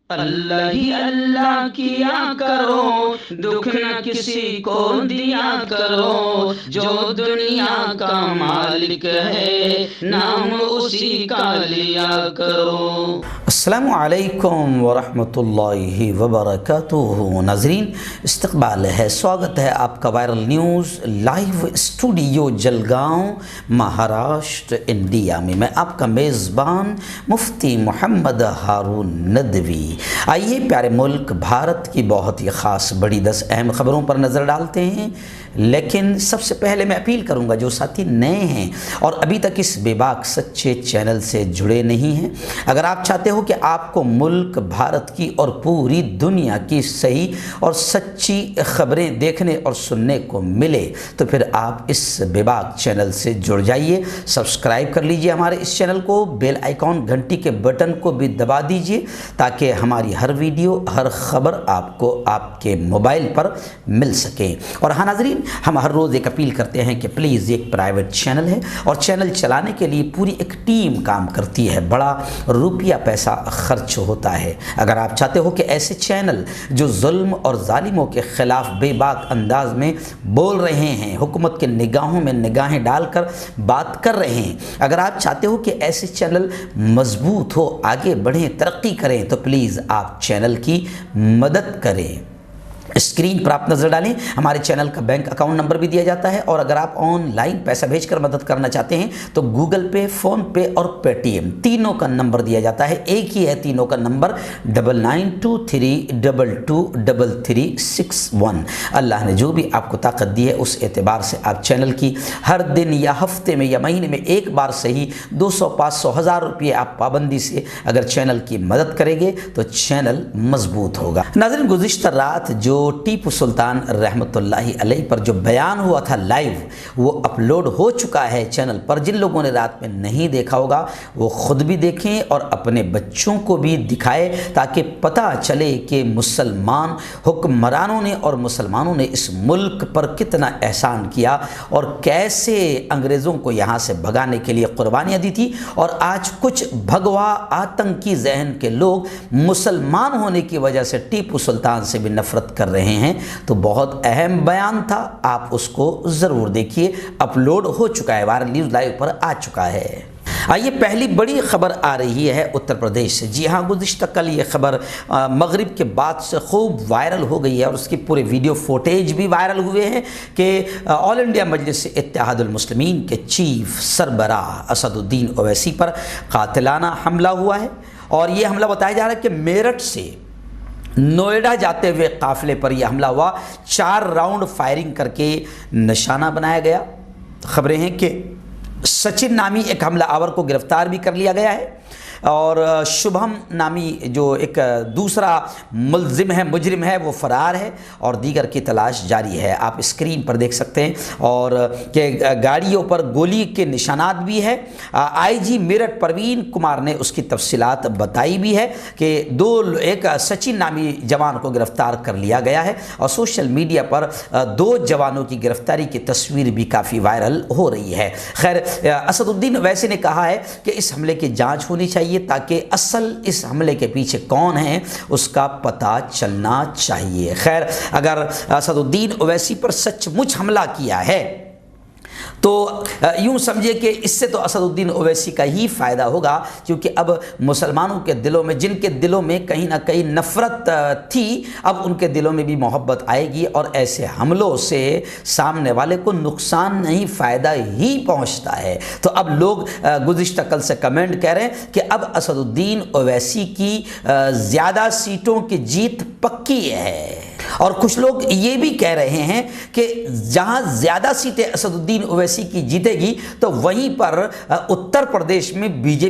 اللہ ہی اللہ کیا کرو، دکھ نہ کسی کو دیا کرو، جو دنیا کا مالک ہے نام اسی کا لیا کرو۔ السلام علیکم ورحمۃ اللہ وبرکاتہ۔ ناظرین، استقبال ہے، سواگت ہے آپ کا viral news live studio Jalgaon, Maharashtra, India میں آپ کا میزبان مفتی محمد ہارون ندوی۔ آئیے پیارے ملک بھارت کی بہت ہی خاص بڑی 10 اہم خبروں پر نظر ڈالتے ہیں، لیکن سب سے پہلے میں اپیل کروں گا جو ساتھی نئے ہیں اور ابھی تک اس بے باک سچے چینل سے جڑے نہیں ہیں، اگر آپ چاہتے ہو کہ آپ کو ملک بھارت کی اور پوری دنیا کی صحیح اور سچی خبریں دیکھنے اور سننے کو ملے تو پھر آپ اس بے باک چینل سے جڑ جائیے، سبسکرائب کر لیجئے ہمارے اس چینل کو، بیل آئیکن گھنٹی کے بٹن کو بھی دبا دیجئے تاکہ ہماری ہر ویڈیو ہر خبر آپ کو آپ کے موبائل پر مل سکے۔ اور ہاں ناظرین، ہم ہر روز ایک اپیل کرتے ہیں کہ پلیز ایک پرائیویٹ چینل ہے اور چینل چلانے کے لیے پوری ایک ٹیم کام کرتی ہے، بڑا روپیہ پیسہ خرچ ہوتا ہے۔ اگر آپ چاہتے ہو کہ ایسے چینل جو ظلم اور ظالموں کے خلاف بے باک انداز میں بول رہے ہیں، حکومت کے نگاہوں میں نگاہیں ڈال کر بات کر رہے ہیں، اگر آپ چاہتے ہو کہ ایسے چینل مضبوط ہو، آگے بڑھیں، ترقی کریں تو پلیز آپ چینل کی مدد کریں۔ اسکرین پر آپ نظر ڈالیں، ہمارے چینل کا بینک اکاؤنٹ نمبر بھی دیا جاتا ہے، اور اگر آپ آن لائن پیسہ بھیج کر مدد کرنا چاہتے ہیں تو گوگل پے، فون پے اور پے ٹی ایم تینوں کا نمبر دیا جاتا ہے، ایک ہی ہے تینوں کا نمبر 9923223361۔ اللہ نے جو بھی آپ کو طاقت دی ہے اس اعتبار سے آپ چینل کی ہر دن یا ہفتے میں یا مہینے میں ایک بار صحیح 200، 500، 1000 روپے آپ پابندی سے اگر چینل کی مدد کریں گے تو چینل مضبوط ہوگا۔ ناظرین، گزشتہ رات جو ٹیپو سلطان رحمۃ اللہ علیہ پر جو بیان ہوا تھا لائیو، وہ اپلوڈ ہو چکا ہے چینل پر۔ جن لوگوں نے رات میں نہیں دیکھا ہوگا وہ خود بھی دیکھیں اور اپنے بچوں کو بھی دکھائے تاکہ پتہ چلے کہ مسلمان حکمرانوں نے اور مسلمانوں نے اس ملک پر کتنا احسان کیا اور کیسے انگریزوں کو یہاں سے بھگانے کے لیے قربانیاں دی تھی، اور آج کچھ بھگوا آتنکی ذہن کے لوگ مسلمان ہونے کی وجہ سے ٹیپو سلطان سے بھی نفرت کر رہے ہیں۔ تو بہت اہم بیان تھا، آپ اس کو ضرور دیکھیے، اپلوڈ ہو چکا ہے، وائرل نیوز لائیو پر آ چکا ہے۔ آئیے پہلی بڑی خبر آ رہی ہے اتر پردیش سے۔ جی ہاں، گزشتہ کل یہ خبر مغرب کے بعد سے خوب وائرل ہو گئی ہے اور اس کی پورے ویڈیو فوٹیج بھی وائرل ہوئے ہیں کہ آل انڈیا مجلس اتحاد المسلمین کے چیف سربراہ اسد الدین اویسی پر قاتلانہ حملہ ہوا ہے، اور یہ حملہ بتایا جا رہا ہے کہ میرٹھ سے نوئیڈا جاتے ہوئے قافلے پر یہ حملہ ہوا، 4 راؤنڈ فائرنگ کر کے نشانہ بنایا گیا۔ خبریں ہیں کہ سچن نامی ایک حملہ آور کو گرفتار بھی کر لیا گیا ہے، اور شبھم نامی جو ایک دوسرا ملزم ہے، مجرم ہے، وہ فرار ہے اور دیگر کی تلاش جاری ہے۔ آپ اسکرین پر دیکھ سکتے ہیں، اور کہ گاڑیوں پر گولی کے نشانات بھی ہے۔ آئی جی میرٹھ پروین کمار نے اس کی تفصیلات بتائی بھی ہے کہ ایک سچن نامی جوان کو گرفتار کر لیا گیا ہے، اور سوشل میڈیا پر 2 جوانوں کی گرفتاری کی تصویر بھی کافی وائرل ہو رہی ہے۔ خیر، اسد الدین اویسی نے کہا ہے کہ اس حملے کی جانچ ہونی چاہیے تاکہ اصل اس حملے کے پیچھے کون ہیں اس کا پتہ چلنا چاہیے۔ خیر، اگر اسد الدین اویسی پر سچ مچ حملہ کیا ہے تو یوں سمجھے کہ اس سے تو اسد الدین اویسی کا ہی فائدہ ہوگا، کیونکہ اب مسلمانوں کے دلوں میں، جن کے دلوں میں کہیں نہ کہیں نفرت تھی، اب ان کے دلوں میں بھی محبت آئے گی، اور ایسے حملوں سے سامنے والے کو نقصان نہیں فائدہ ہی پہنچتا ہے۔ تو اب لوگ گزشتہ کل سے کمنٹ کہہ رہے ہیں کہ اب اسد الدین اویسی کی زیادہ سیٹوں کی جیت پکی ہے، اور کچھ لوگ یہ بھی کہہ رہے ہیں کہ جہاں زیادہ سیٹیں اسد الدین اویسی کی جیتے گی تو وہیں پر اتر پردیش میں بی جے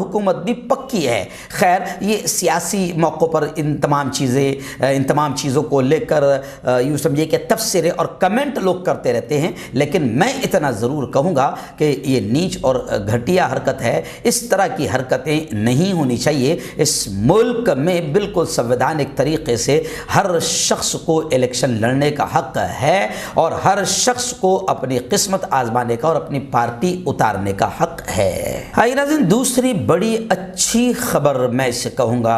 حکومت بھی پکی ہے۔ خیر، یہ سیاسی موقع پر ان تمام چیزوں کو لے کر یوں سمجھے کہ تبصرے اور کمنٹ لوگ کرتے رہتے ہیں، لیکن میں اتنا ضرور کہوں گا کہ یہ نیچ اور گھٹیا حرکت ہے، اس طرح کی حرکتیں نہیں ہونی چاہیے۔ اس ملک میں بالکل سنویدھانک طریقے سے ہر ہر شخص کو الیکشن لڑنے کا حق ہے اور ہر شخص کو اپنی قسمت آزمانے کا اور اپنی پارٹی اتارنے کا حق ہے۔ ناظرین، دوسری بڑی اچھی خبر میں اسے کہوں گا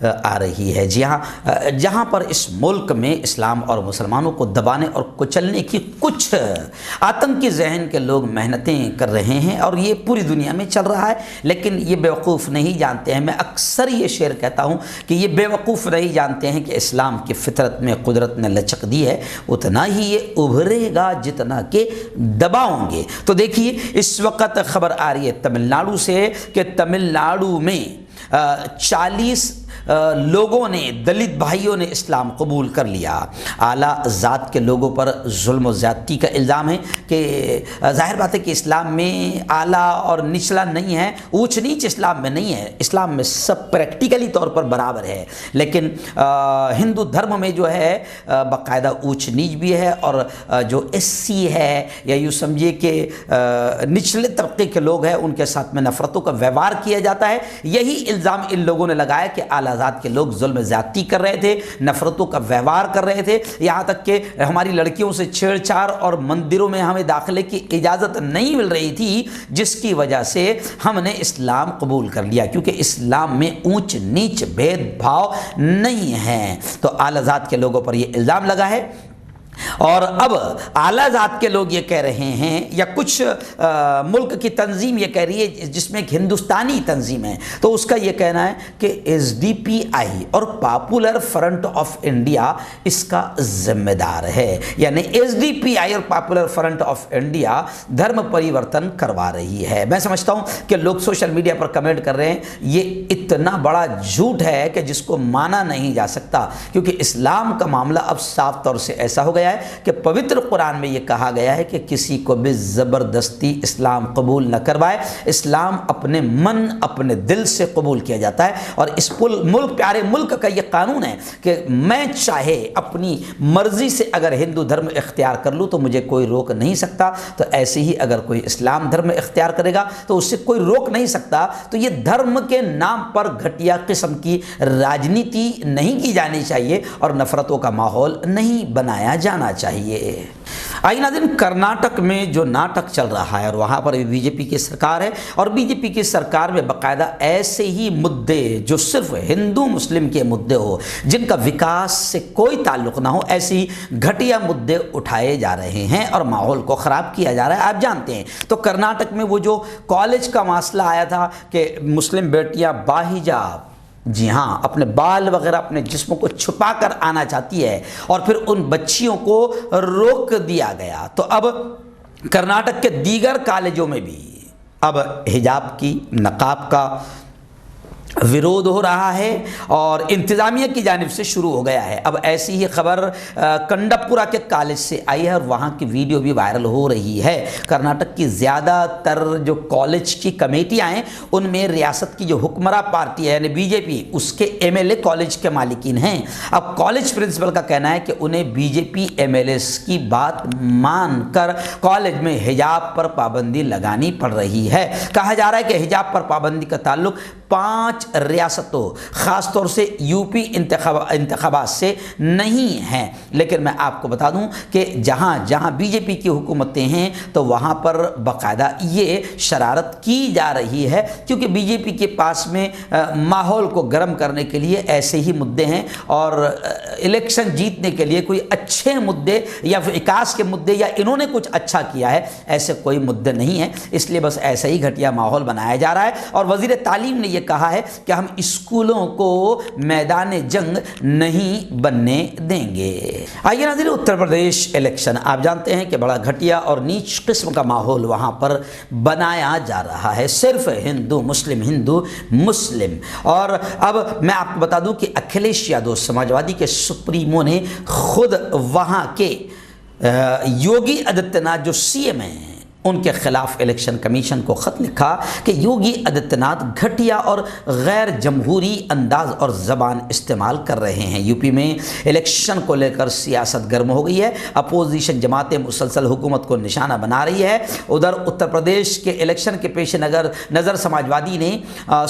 آ رہی ہے، جی ہاں، جہاں پر اس ملک میں اسلام اور مسلمانوں کو دبانے اور کچلنے کی کچھ آتنکی ذہن کے لوگ محنتیں کر رہے ہیں اور یہ پوری دنیا میں چل رہا ہے، لیکن یہ بیوقوف نہیں جانتے ہیں، میں اکثر یہ شعر کہتا ہوں کہ یہ بیوقوف نہیں جانتے ہیں کہ اسلام کی فطرت میں قدرت نے لچک دی ہے، اتنا ہی یہ ابھرے گا جتنا کہ دباؤں گے۔ تو دیکھیے اس وقت خبر آ رہی ہے تمل ناڈو سے کہ تمل ناڈو میں 40 لوگوں نے، دلت بھائیوں نے اسلام قبول کر لیا۔ اعلیٰ ذات کے لوگوں پر ظلم و زیادتی کا الزام ہے کہ ظاہر بات ہے کہ اسلام میں اعلیٰ اور نچلا نہیں ہے، اونچ نیچ اسلام میں نہیں ہے، اسلام میں سب پریکٹیکلی طور پر برابر ہے، لیکن ہندو دھرم میں جو ہے باقاعدہ اونچ نیچ بھی ہے، اور جو ایس سی ہے یا یوں سمجھیے کہ نچلے طبقے کے لوگ ہیں ان کے ساتھ میں نفرتوں کا ویوہار کیا جاتا ہے۔ یہی الزام ان لوگوں نے لگایا کہ اعلیٰ ذات کے لوگ ظلم زیادتی کر رہے تھے، نفرتوں کا ویوہار کر رہے تھے، یہاں تک کہ ہماری لڑکیوں سے چھیڑ چھاڑ اور مندروں میں ہمیں داخلے کی اجازت نہیں مل رہی تھی، جس کی وجہ سے ہم نے اسلام قبول کر لیا، کیونکہ اسلام میں اونچ نیچ بھید بھاؤ نہیں ہے۔ تو اعلیٰ ذات کے لوگوں پر یہ الزام لگا ہے، اور اب اعلیٰ ذات کے لوگ یہ کہہ رہے ہیں، یا کچھ ملک کی تنظیم یہ کہہ رہی ہے جس میں ایک ہندوستانی تنظیم ہے، تو اس کا یہ کہنا ہے کہ ایس ڈی پی آئی اور پاپولر فرنٹ آف انڈیا اس کا ذمہ دار ہے، یعنی ایس ڈی پی آئی اور پاپولر فرنٹ آف انڈیا دھرم پریورتن کروا رہی ہے۔ میں سمجھتا ہوں کہ لوگ سوشل میڈیا پر کمنٹ کر رہے ہیں، یہ اتنا بڑا جھوٹ ہے کہ جس کو مانا نہیں جا سکتا، کیونکہ اسلام کا معاملہ اب صاف طور سے ایسا ہو گیا ہے کہ پوتر قرآن میں یہ کہا گیا ہے کہ کسی کو بھی زبردستی اسلام قبول نہ کروائے، اسلام اپنے من اپنے دل سے قبول کیا جاتا ہے، اور اس ملک پیارے ملک کا یہ قانون ہے کہ میں چاہے اپنی مرضی سے اگر ہندو دھرم اختیار کر لوں تو مجھے کوئی روک نہیں سکتا، تو ایسے ہی اگر کوئی اسلام دھرم اختیار کرے گا تو اس سے کوئی روک نہیں سکتا۔ تو یہ دھرم کے نام پر گھٹیا قسم کی راجنیتی نہیں کی جانی چاہیے اور نفرتوں کا ماحول نہیں بنایا جانا چاہیے۔ آئیے ناظرین، کرناٹک میں جو ناٹک چل رہا ہے اور وہاں پر بی جے پی کی سرکار ہے، اور بی جے پی کی سرکار میں باقاعدہ ایسے ہی مدعے جو صرف ہندو مسلم کے مدعے ہو، جن کا وکاس سے کوئی تعلق نہ ہو، ایسے ہی گھٹیا مدعے اٹھائے جا رہے ہیں اور ماحول کو خراب کیا جا رہا ہے۔ آپ جانتے ہیں تو کرناٹک میں وہ جو کالج کا مسئلہ آیا تھا کہ مسلم بیٹیاں باحجاب، جی ہاں، اپنے بال وغیرہ اپنے جسم کو چھپا کر آنا چاہتی ہے، اور پھر ان بچیوں کو روک دیا گیا، تو اب کرناٹک کے دیگر کالجوں میں بھی اب حجاب کی، نقاب کا ویرودھ ہو رہا ہے اور انتظامیہ کی جانب سے شروع ہو گیا ہے۔ اب ایسی ہی خبر کنڈپورہ کے کالج سے آئی ہے اور وہاں کی ویڈیو بھی وائرل ہو رہی ہے۔ کرناٹک کی زیادہ تر جو کالج کی کمیٹیاں ہیں ان میں ریاست کی جو حکمراں پارٹی ہے یعنی بی جے پی، اس کے ایم ایل اے کالج کے مالکین ہیں۔ اب کالج پرنسپل کا کہنا ہے کہ انہیں B J P M L S کی بات مان کر کالج میں حجاب پر پابندی لگانی پڑ رہی ہے۔ کہا جا رہا ہے کہ حجاب پر پابندی کا تعلق 5 ریاستوں خاص طور سے یو پی انتخابات سے نہیں ہیں، لیکن میں آپ کو بتا دوں کہ جہاں جہاں بی جے پی کی حکومتیں ہیں تو وہاں پر باقاعدہ یہ شرارت کی جا رہی ہے، کیونکہ بی جے پی کے پاس میں ماحول کو گرم کرنے کے لیے ایسے ہی مدعے ہیں، اور الیکشن جیتنے کے لیے کوئی اچھے مدعے یا وکاس کے مدعے یا انہوں نے کچھ اچھا کیا ہے ایسے کوئی مدعے نہیں ہیں، اس لیے بس ایسا ہی گھٹیا ماحول بنایا جا رہا ہے۔ اور وزیر تعلیم نے یہ کہا ہے کہ ہم اسکولوں کو میدان جنگ نہیں بننے دیں گے۔ آئیے ناظرین، اتر پردیش الیکشن آپ جانتے ہیں کہ بڑا گھٹیا اور نیچ قسم کا ماحول وہاں پر بنایا جا رہا ہے، صرف ہندو مسلم۔ اور اب میں آپ کو بتا دوں کہ اکھلیش یادو سماجوادی کے سپریمو نے خود وہاں کے یوگی آدتیہ ناتھ جو سی ایم ہیں ان کے خلاف الیکشن کمیشن کو خط لکھا کہ یوگی آدتیہ ناتھ گھٹیا اور غیر جمہوری انداز اور زبان استعمال کر رہے ہیں۔ یو پی میں الیکشن کو لے کر سیاست گرم ہو گئی ہے، اپوزیشن جماعتیں مسلسل حکومت کو نشانہ بنا رہی ہے۔ ادھر اتر پردیش کے الیکشن کے پیش نظر سماجوادی نے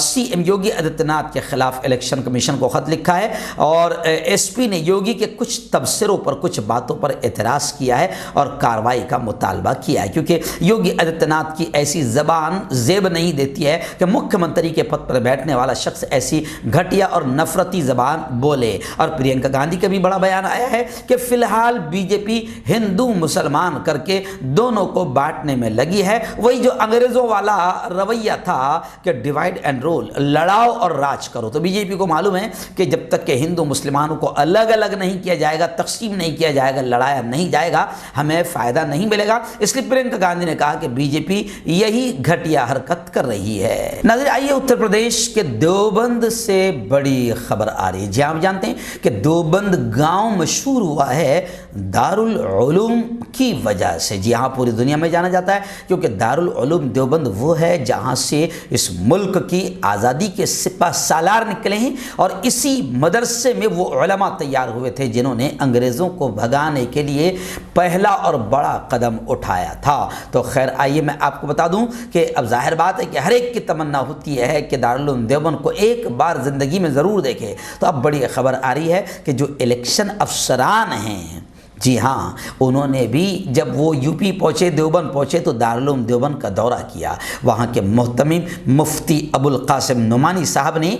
سی ایم یوگی آدتیہ ناتھ کے خلاف الیکشن کمیشن کو خط لکھا ہے اور ایس پی نے یوگی کے کچھ تبصروں پر، کچھ باتوں پر اعتراض کیا ہے اور کارروائی کا مطالبہ کیا ہے، کیونکہ یوگی آدتیہ ناتھ کی ایسی زبان زیب نہیں دیتی ہے کہ مکھیہ منتری کے پد پر بیٹھنے والا شخص ایسی گھٹیا اور نفرتی زبان بولے۔ اور پرینکا گاندھی کا بھی بڑا بیان آیا ہے کہ فی الحال بی جے پی ہندو مسلمان کر کے دونوں کو بانٹنے میں لگی ہے، وہی جو انگریزوں والا رویہ تھا کہ ڈیوائڈ اینڈ رول، لڑاؤ اور راج کرو۔ تو بی جے پی کو معلوم ہے کہ جب تک کہ ہندو مسلمانوں کو الگ الگ نہیں کیا جائے گا، تقسیم نہیں کیا جائے گا، لڑایا نہیں جائے گا، ہمیں فائدہ نہیں ملے گا۔ اس لیے پرینکا گاندھی نے کہا کہ بی جے پی یہی گھٹیا حرکت کر رہی ہے۔ ناظرین آئیے اتر پردیش کے دیوبند سے بڑی خبر آ رہی ہے۔ جی آپ جانتے ہیں کہ دیوبند گاؤں مشہور ہوا ہے دارالعلوم کی وجہ سے۔ جی ہاں، پوری دنیا میں جانا جاتا ہے کیونکہ دارالعلوم دیوبند وہ ہے جہاں سے اس ملک کی آزادی کے سپہ سالار نکلے ہیں اور اسی مدرسے میں وہ علماء تیار ہوئے تھے جنہوں نے انگریزوں کو بھگانے کے لیے پہلا اور بڑا قدم اٹھایا تھا۔ تو خیر آئیے میں آپ کو بتا دوں کہ اب ظاہر بات ہے کہ ہر ایک کی تمنا ہوتی ہے کہ دارالعلوم دیوبند کو ایک بار زندگی میں ضرور دیکھے۔ تو اب بڑی خبر آ رہی ہے کہ جو الیکشن افسران ہیں، جی ہاں، انہوں نے بھی جب وہ یو پی پہنچے، دیوبند پہنچے تو دارالعلوم دیوبند کا دورہ کیا۔ وہاں کے محتمم مفتی ابو القاسم نعمانی صاحب نے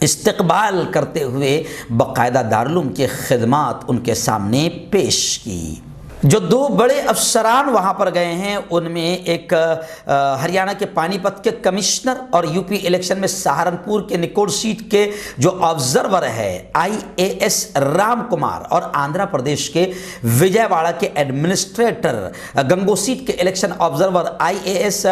استقبال کرتے ہوئے باقاعدہ دارالعلوم کی خدمات ان کے سامنے پیش کی۔ جو دو بڑے افسران وہاں پر گئے ہیں ان میں ایک ہریانہ کے پانی پت کے کمشنر اور یو پی الیکشن میں سہارنپور کے نکوڑ سیٹ کے جو آبزرور ہے IAS رام کمار، اور آندھرا پردیش کے وجے واڑہ کے ایڈمنسٹریٹر گنگو سیٹ کے election observer IAS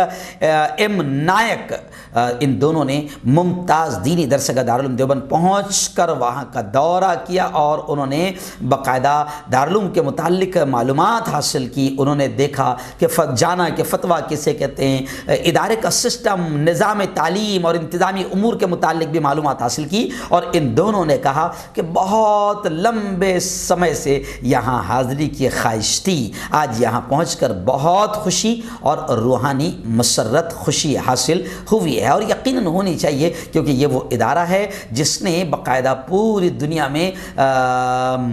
M Naik, ان دونوں نے ممتاز دینی درسگاہ دارالعلوم دیوبند پہنچ کر وہاں کا دورہ کیا اور انہوں نے باقاعدہ دارالعلوم کے متعلق معلومات حاصل کی۔ انہوں نے دیکھا کہ جانا کہ فتویٰ کسے کہتے ہیں، ادارے کا سسٹم، نظام تعلیم اور انتظامی امور کے متعلق بھی معلومات حاصل کی، اور ان دونوں نے کہا کہ بہت لمبے سمے سے یہاں حاضری کی خواہش تھی، آج یہاں پہنچ کر بہت خوشی اور روحانی مسرت خوشی حاصل ہوئی ہے، اور یقیناً ہونی چاہیے کیونکہ یہ وہ ادارہ ہے جس نے باقاعدہ پوری دنیا میں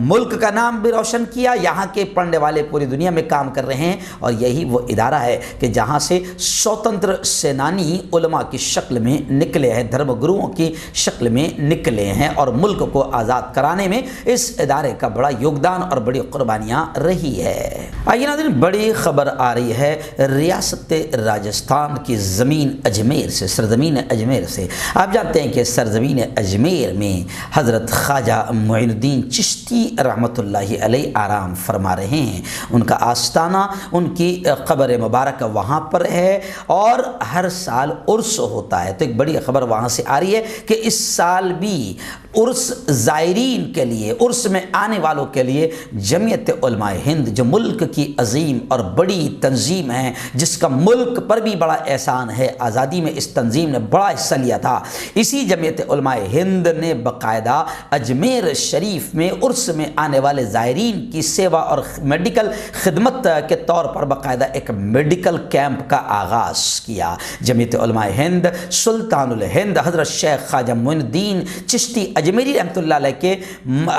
ملک کا نام بھی روشن کیا، یہاں کے پڑھنے والے پوری دنیا میں کام کر رہے ہیں، اور یہی وہ ادارہ ہے کہ جہاں سے سوتنتر سینانی علماء کی شکل میں نکلے ہیں، دھرم گروؤں کی شکل میں نکلے ہیں، اور ملک کو آزاد کرانے میں اس ادارے کا بڑا یوگدان اور بڑی قربانیاں رہی ہے۔ آئیے ناظرین بڑی خبر آ رہی ہے ریاست راجستھان کی زمین اجمیر سے، سرزمین اجمیر سے۔ آپ جانتے ہیں کہ سرزمین اجمیر میں حضرت خواجہ معین الدین چشتی رحمۃ اللہ علیہ آرام فرما رہے ہیں۔ ان کا آستانہ، ان کی قبر مبارک وہاں پر ہے، اور ہر سال عرس ہوتا ہے۔ تو ایک بڑی خبر وہاں سے آ رہی ہے کہ اس سال بھی عرس زائرین کے لیے، عرس میں آنے والوں کے لیے جمعیت علماء ہند جو ملک کی عظیم اور بڑی تنظیم ہے، جس کا ملک پر بھی بڑا احسان ہے، آزادی میں اس تنظیم نے بڑا حصہ لیا تھا، اسی جمعیت علماء ہند نے باقاعدہ اجمیر شریف میں عرس میں آنے والے زائرین کی سیوا اور میڈیکل خدمت کے طور پر باقاعدہ ایک میڈیکل کیمپ کا آغاز کیا۔ جمعیت علماء ہند سلطان الہند حضرت شیخ خواجہ معین الدین چشتی اجمیری رحمۃ اللہ علیہ کے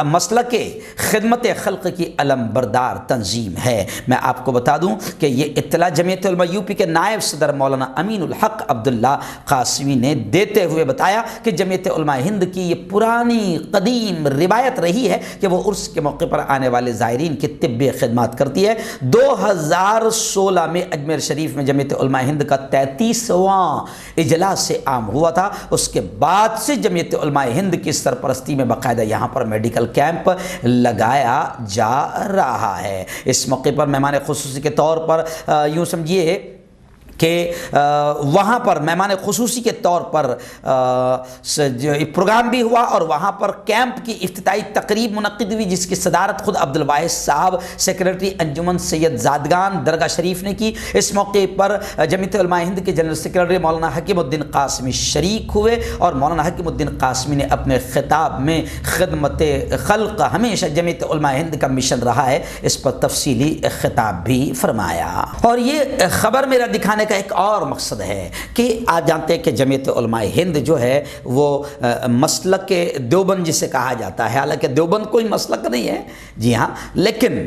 مسلک خدمت خلق کی علم بردار تنظیم ہے۔ میں آپ کو بتا دوں کہ یہ اطلاع جمعیت علماء یو پی کے نائب صدر مولانا امین الحق عبداللہ قاسمی نے دیتے ہوئے بتایا کہ جمعیت علماء ہند کی یہ پرانی قدیم روایت رہی ہے کہ وہ عرس کے موقع پر آنے والے زائرین کی طبی خدمات کرتی ہے۔ 2016 میں اجمیر شریف میں جمعیت علماء ہند کا 33واں اجلاس عام ہوا تھا، اس کے بعد سے جمعیت علماء ہند کی سرپرستی میں باقاعدہ یہاں پر میڈیکل کیمپ لگایا جا رہا ہے۔ اس موقع پر مہمان خصوصی کے طور پر یوں سمجھیے کہ وہاں پر مہمان خصوصی کے طور پر پروگرام بھی ہوا اور وہاں پر کیمپ کی افتتاحی تقریب منعقد ہوئی، جس کی صدارت خود عبد الواحد صاحب سیکریٹری انجمن سید زادگان درگاہ شریف نے کی۔ اس موقع پر جمعیت علماء ہند کے جنرل سیکریٹری مولانا حکیم الدین قاسمی شریک ہوئے اور مولانا حکیم الدین قاسمی نے اپنے خطاب میں خدمت خلق ہمیشہ جمعیت علماء ہند کا مشن رہا ہے، اس پر تفصیلی خطاب بھی فرمایا۔ اور یہ خبر میرا دکھانے کا ایک اور مقصد ہے کہ آپ جانتے ہیں کہ جمعیت علماء ہند جو ہے وہ مسلک دیوبند جسے کہا جاتا ہے، حالانکہ دیوبند کوئی مسلک نہیں ہے، جی ہاں، لیکن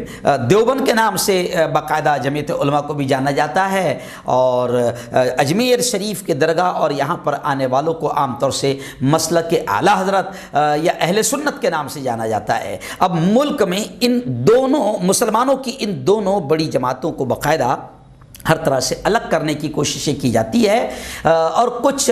دیوبند کے نام سے باقاعدہ جمعیت علماء کو بھی جانا جاتا ہے، اور اجمیر شریف کے درگاہ اور یہاں پر آنے والوں کو عام طور سے مسلک اعلیٰ حضرت یا اہل سنت کے نام سے جانا جاتا ہے۔ اب ملک میں ان دونوں مسلمانوں کی ان دونوں بڑی جماعتوں کو باقاعدہ ہر طرح سے الگ کرنے کی کوششیں کی جاتی ہے، اور کچھ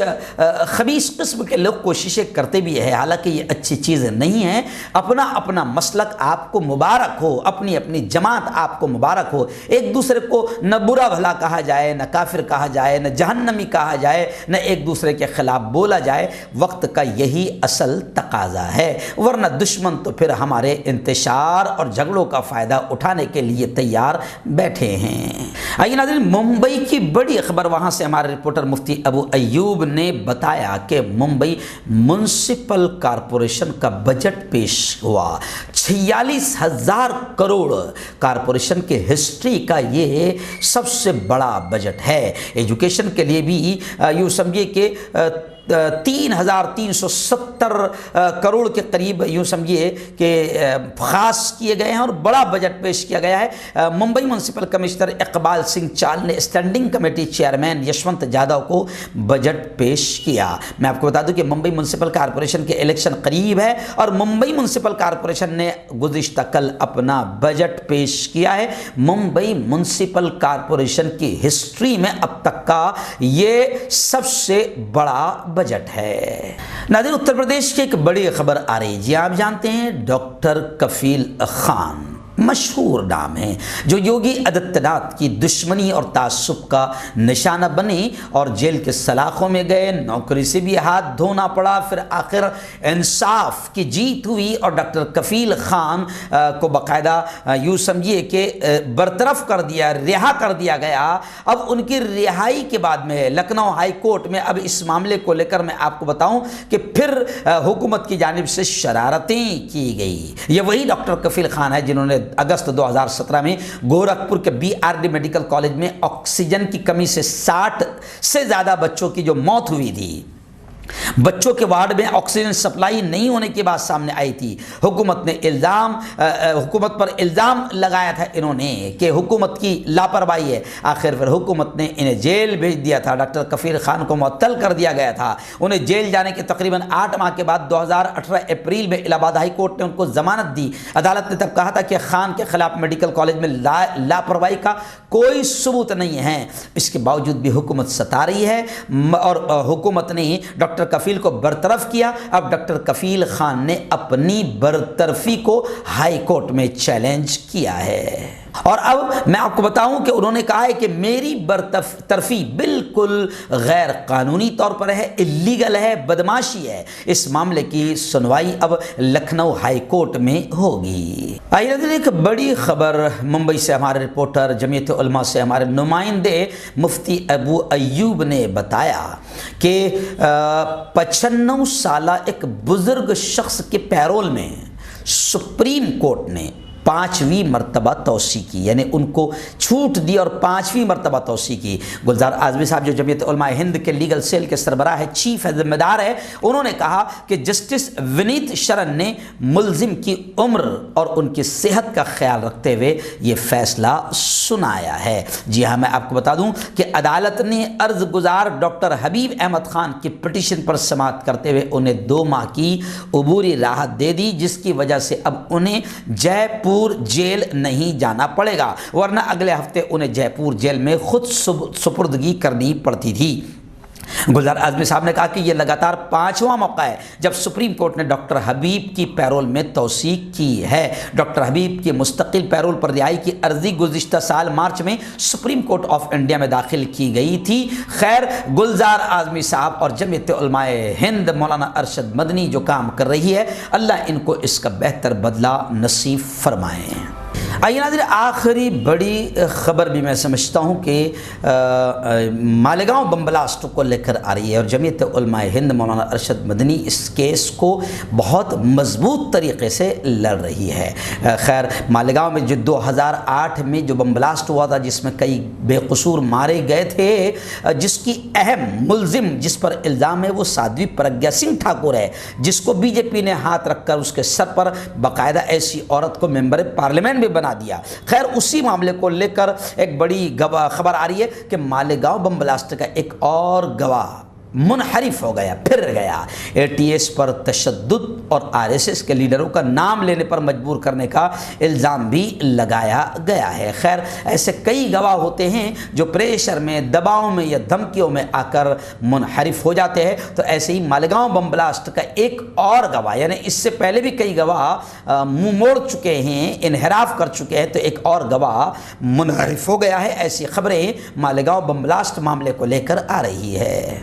خبیث قسم کے لوگ کوششیں کرتے بھی ہیں، حالانکہ یہ اچھی چیز نہیں ہے۔ اپنا اپنا مسلک آپ کو مبارک ہو، اپنی اپنی جماعت آپ کو مبارک ہو، ایک دوسرے کو نہ برا بھلا کہا جائے، نہ کافر کہا جائے، نہ جہنمی کہا جائے، نہ ایک دوسرے کے خلاف بولا جائے، وقت کا یہی اصل تقاضا ہے، ورنہ دشمن تو پھر ہمارے انتشار اور جھگڑوں کا فائدہ اٹھانے کے لیے تیار بیٹھے ہیں۔ آئیے ناظرین، ممبئی کی بڑی خبر، وہاں سے ہمارے رپورٹر مفتی ابو ایوب نے بتایا کہ ممبئی میونسپل کارپوریشن کا بجٹ پیش ہوا۔ 46,000 کروڑ کارپوریشن کے ہسٹری کا یہ سب سے بڑا بجٹ ہے۔ ایجوکیشن کے لیے بھی یوں سمجھیے کہ 3,370 کروڑ کے قریب یوں سمجھیے کہ خاص کیے گئے ہیں اور بڑا بجٹ پیش کیا گیا ہے۔ ممبئی میونسپل کمشنر اقبال سنگھ چال نے اسٹینڈنگ کمیٹی چیئرمین یشونت جادو کو بجٹ پیش کیا۔ میں آپ کو بتا دوں کہ ممبئی میونسپل کارپوریشن کے الیکشن قریب ہے اور ممبئی میونسپل کارپوریشن نے گزشتہ کل اپنا بجٹ پیش کیا ہے۔ ممبئی میونسپل کارپوریشن کی ہسٹری میں اب تک کا یہ سب سے بڑا بجٹ ہے۔ ناظرین، اتر پردیش کی ایک بڑی خبر آ رہی ہے، جی آپ جانتے ہیں ڈاکٹر کفیل خان مشہور نام ہے، جو یوگی آدتیہ ناتھ کی دشمنی اور تعصب کا نشانہ بنے اور جیل کے سلاخوں میں گئے، نوکری سے بھی ہاتھ دھونا پڑا، پھر آخر انصاف کی جیت ہوئی اور ڈاکٹر کفیل خان کو باقاعدہ یوں سمجھیے کہ برطرف کر دیا، رہا کر دیا گیا۔ اب ان کی رہائی کے بعد میں لکھنؤ ہائی کورٹ میں اب اس معاملے کو لے کر میں آپ کو بتاؤں کہ پھر حکومت کی جانب سے شرارتیں کی گئی۔ یہ وہی ڈاکٹر کفیل خان ہے جنہوں نے اگست 2017 میں گورکھپور کے BRD میڈیکل کالج میں آکسیجن کی کمی سے 60 سے زیادہ بچوں کی جو موت ہوئی تھی، بچوں کے وارڈ میں آکسیجن سپلائی نہیں ہونے کی بات سامنے آئی تھی۔ حکومت پر الزام لگایا تھا انہوں نے کہ حکومت کی لاپرواہی ہے، آخر پھر حکومت نے انہیں جیل بھیج دیا تھا۔ ڈاکٹر کفیل خان کو معطل کر دیا گیا تھا، انہیں جیل جانے کے تقریباً 8 ماہ کے بعد 2018 اپریل میں الہ آباد ہائی کورٹ نے ان کو ضمانت دی۔ عدالت نے تب کہا تھا کہ خان کے خلاف میڈیکل کالج میں لاپرواہی کا کوئی ثبوت نہیں ہے، اس کے باوجود بھی حکومت ستا رہی ہے اور حکومت نے ڈاکٹر کفیل کو برطرف کیا۔ اب ڈاکٹر کفیل خان نے اپنی برطرفی کو ہائی کورٹ میں چیلنج کیا ہے، اور اب میں آپ کو بتاؤں کہ انہوں نے کہا ہے کہ میری برطرفی بالکل غیر قانونی طور پر ہے، اللیگل ہے، بدماشی ہے۔ اس معاملے کی سنوائی اب لکھنؤ ہائی کورٹ میں ہوگی۔ آئیے ایک بڑی خبر ممبئی سے ہمارے رپورٹر جمعیت علماء سے ہمارے نمائندے مفتی ابو ایوب نے بتایا کہ 95 سالہ ایک بزرگ شخص کے پیرول میں سپریم کورٹ نے 5ویں مرتبہ توسیع کی، یعنی ان کو چھوٹ دی اور 5ویں مرتبہ توسیع کی۔ گلزار اعظمی صاحب جو جمعیت علماء ہند کے لیگل سیل کے سربراہ ہے، چیف ذمہ دار ہے، انہوں نے کہا کہ جسٹس ونیت شرن نے ملزم کی عمر اور ان کی صحت کا خیال رکھتے ہوئے یہ فیصلہ سنایا ہے۔ جی ہاں، میں آپ کو بتا دوں کہ عدالت نے عرض گزار ڈاکٹر حبیب احمد خان کی پٹیشن پر سماعت کرتے ہوئے انہیں 2 ماہ کی عبوری راحت دے دی، جس کی وجہ سے اب انہیں جے پور جیل نہیں جانا پڑے گا، ورنہ اگلے ہفتے انہیں جے پور جیل میں خود سپردگی کرنی پڑتی تھی۔ گلزار اعظمی صاحب نے کہا کہ یہ لگاتار 5واں موقع ہے جب سپریم کورٹ نے ڈاکٹر حبیب کی پیرول میں توثیق کی ہے۔ ڈاکٹر حبیب کی مستقل پیرول پر رہائی کی عرضی گزشتہ سال مارچ میں سپریم کورٹ آف انڈیا میں داخل کی گئی تھی۔ خیر، گلزار اعظمی صاحب اور جمعیت علماء ہند مولانا ارشد مدنی جو کام کر رہی ہے، اللہ ان کو اس کا بہتر بدلہ نصیب فرمائیں۔ آئیے ناظرین، آخری بڑی خبر بھی میں سمجھتا ہوں کہ مالیگاؤں بم بلاسٹ کو لے کر آ رہی ہے، اور جمعیت علماء ہند مولانا ارشد مدنی اس کیس کو بہت مضبوط طریقے سے لڑ رہی ہے۔ خیر، مالیگاؤں میں جو 2008 میں جو بم بلاسٹ ہوا تھا، جس میں کئی بے قصور مارے گئے تھے، جس کی اہم ملزم جس پر الزام ہے وہ سادھوی پرگیا سنگھ ٹھاکر ہے، جس کو بی جے پی نے ہاتھ رکھ کر اس کے سر پر باقاعدہ ایسی عورت کو ممبر پارلیمنٹ بھی بنا دیا۔ خیر، اسی معاملے کو لے کر ایک بڑی خبر آ رہی ہے کہ مالیگاؤں بم بلاسٹ کا ایک اور گواہ منحرف ہو گیا، پھر گیا۔ اے ٹی ایس پر تشدد اور آر ایس ایس کے لیڈروں کا نام لینے پر مجبور کرنے کا الزام بھی لگایا گیا ہے۔ خیر، ایسے کئی گواہ ہوتے ہیں جو پریشر میں، دباؤ میں یا دھمکیوں میں آ کر منحرف ہو جاتے ہیں۔ تو ایسے ہی مالیگاؤں بم بلاسٹ کا ایک اور گواہ، یعنی اس سے پہلے بھی کئی گواہ منہ موڑ چکے ہیں، انحراف کر چکے ہیں، تو ایک اور گواہ منحرف ہو گیا ہے۔ ایسی خبریں مالیگاؤں بم بلاسٹ معاملے کو لے کر آ رہی ہے۔